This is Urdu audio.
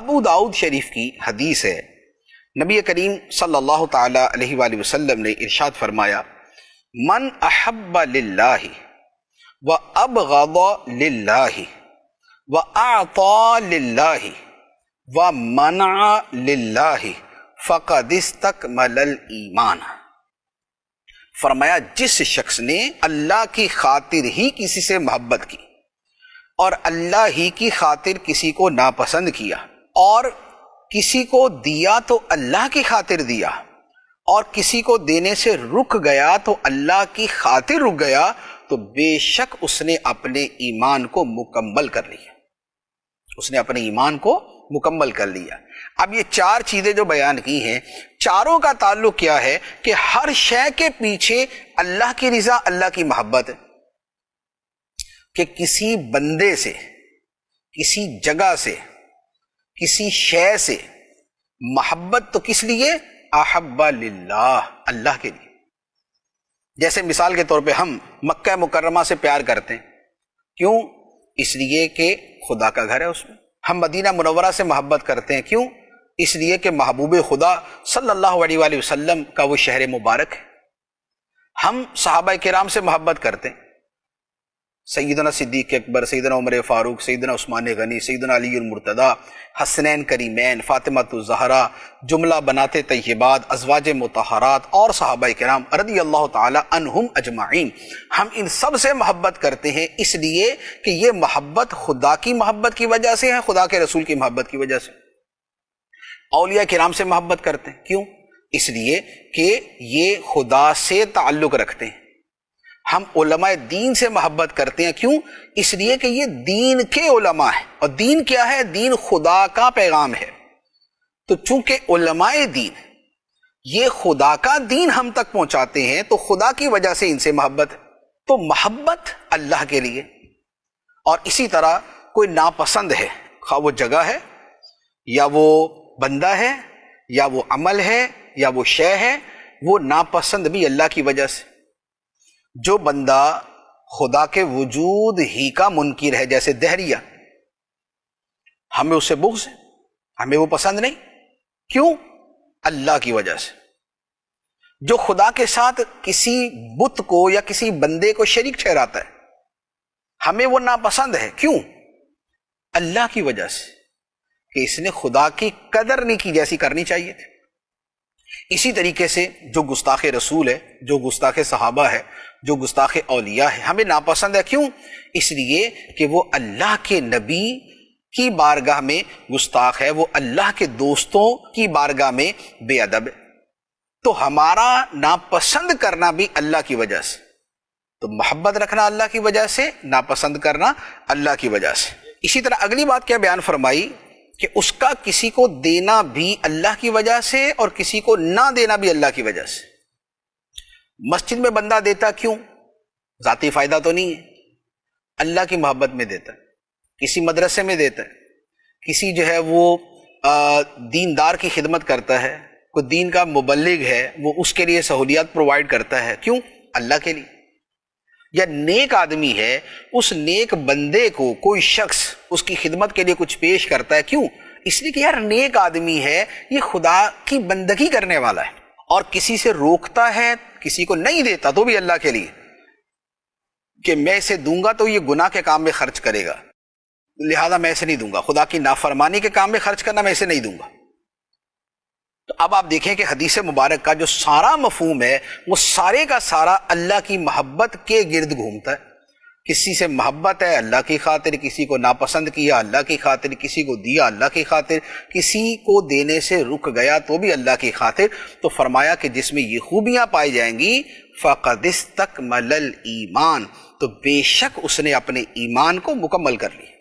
ابو داؤد شریف کی حدیث ہے، نبی کریم صلی اللہ تعالی علیہ وآلہ وسلم نے ارشاد فرمایا، من احب للہ وابغض للہ واعطى للہ ومنع للہ فقد استکمل الایمان۔ فرمایا جس شخص نے اللہ کی خاطر ہی کسی سے محبت کی اور اللہ ہی کی خاطر کسی کو ناپسند کیا، اور کسی کو دیا تو اللہ کی خاطر دیا، اور کسی کو دینے سے رک گیا تو اللہ کی خاطر رک گیا، تو بے شک اس نے اپنے ایمان کو مکمل کر لیا، اس نے اپنے ایمان کو مکمل کر لیا۔ اب یہ چار چیزیں جو بیان کی ہیں، چاروں کا تعلق کیا ہے کہ ہر شے کے پیچھے اللہ کی رضا، اللہ کی محبت ہے۔ کہ کسی بندے سے، کسی جگہ سے، کسی شے سے محبت تو کس لیے؟ احب للہ، اللہ کے لیے۔ جیسے مثال کے طور پہ ہم مکہ مکرمہ سے پیار کرتے ہیں، کیوں؟ اس لیے کہ خدا کا گھر ہے اس میں۔ ہم مدینہ منورہ سے محبت کرتے ہیں، کیوں؟ اس لیے کہ محبوب خدا صلی اللہ علیہ وآلہ وسلم کا وہ شہر مبارک ہے۔ ہم صحابہ کرام سے محبت کرتے ہیں، سیدنا صدیق اکبر، سیدنا عمر فاروق، سیدنا عثمان غنی، سیدنا علی المرتضی، حسنین کریمین، فاطمۃ الزہرا، جملہ بنات طیبات، ازواج مطہرات اور صحابہ کرام رضی اللہ تعالی عنہم اجمعین۔ ہم ان سب سے محبت کرتے ہیں اس لیے کہ یہ محبت خدا کی محبت کی وجہ سے ہے، خدا کے رسول کی محبت کی وجہ سے۔ اولیاء کرام سے محبت کرتے ہیں، کیوں؟ اس لیے کہ یہ خدا سے تعلق رکھتے ہیں۔ ہم علماء دین سے محبت کرتے ہیں، کیوں؟ اس لیے کہ یہ دین کے علماء ہیں، اور دین کیا ہے؟ دین خدا کا پیغام ہے۔ تو چونکہ علماء دین یہ خدا کا دین ہم تک پہنچاتے ہیں، تو خدا کی وجہ سے ان سے محبت ہے، تو محبت اللہ کے لیے۔ اور اسی طرح کوئی ناپسند ہے، خواہ وہ جگہ ہے یا وہ بندہ ہے یا وہ عمل ہے یا وہ شے ہے، وہ ناپسند بھی اللہ کی وجہ سے۔ جو بندہ خدا کے وجود ہی کا منکر ہے، جیسے دہریہ، ہمیں اس سے بغض ہے، ہمیں وہ پسند نہیں، کیوں؟ اللہ کی وجہ سے۔ جو خدا کے ساتھ کسی بت کو یا کسی بندے کو شریک ٹھہراتا ہے، ہمیں وہ ناپسند ہے، کیوں؟ اللہ کی وجہ سے، کہ اس نے خدا کی قدر نہیں کی جیسی کرنی چاہیے تھی۔ اسی طریقے سے جو گستاخ رسول ہے، جو گستاخ صحابہ ہے، جو گستاخ اولیاء ہے، ہمیں ناپسند ہے، کیوں؟ اس لیے کہ وہ اللہ کے نبی کی بارگاہ میں گستاخ ہے، وہ اللہ کے دوستوں کی بارگاہ میں بے ادب ہے۔ تو ہمارا ناپسند کرنا بھی اللہ کی وجہ سے، تو محبت رکھنا اللہ کی وجہ سے، ناپسند کرنا اللہ کی وجہ سے۔ اسی طرح اگلی بات کیا بیان فرمائی کہ اس کا کسی کو دینا بھی اللہ کی وجہ سے اور کسی کو نہ دینا بھی اللہ کی وجہ سے۔ مسجد میں بندہ دیتا کیوں؟ ذاتی فائدہ تو نہیں ہے، اللہ کی محبت میں دیتا ہے۔ کسی مدرسے میں دیتا ہے، کسی جو ہے وہ دیندار کی خدمت کرتا ہے، کوئی دین کا مبلغ ہے، وہ اس کے لیے سہولیات پرووائڈ کرتا ہے، کیوں؟ اللہ کے لیے۔ یا نیک آدمی ہے، اس نیک بندے کو کوئی شخص اس کی خدمت کے لیے کچھ پیش کرتا ہے، کیوں؟ اس لیے کہ یار نیک آدمی ہے، یہ خدا کی بندگی کرنے والا ہے۔ اور کسی سے روکتا ہے، کسی کو نہیں دیتا، تو بھی اللہ کے لیے، کہ میں اسے دوں گا تو یہ گناہ کے کام میں خرچ کرے گا، لہذا میں اسے نہیں دوں گا۔ خدا کی نافرمانی کے کام میں خرچ کرنا، میں اسے نہیں دوں گا۔ تو اب آپ دیکھیں کہ حدیث مبارک کا جو سارا مفہوم ہے، وہ سارے کا سارا اللہ کی محبت کے گرد گھومتا ہے۔ کسی سے محبت ہے اللہ کی خاطر، کسی کو ناپسند کیا اللہ کی خاطر، کسی کو دیا اللہ کی خاطر، کسی کو دینے سے رک گیا تو بھی اللہ کی خاطر۔ تو فرمایا کہ جس میں یہ خوبیاں پائی جائیں گی فَقَدِ اسْتَكْمَلَ الْإِيمَانَ، تو بے شک اس نے اپنے ایمان کو مکمل کر لیا۔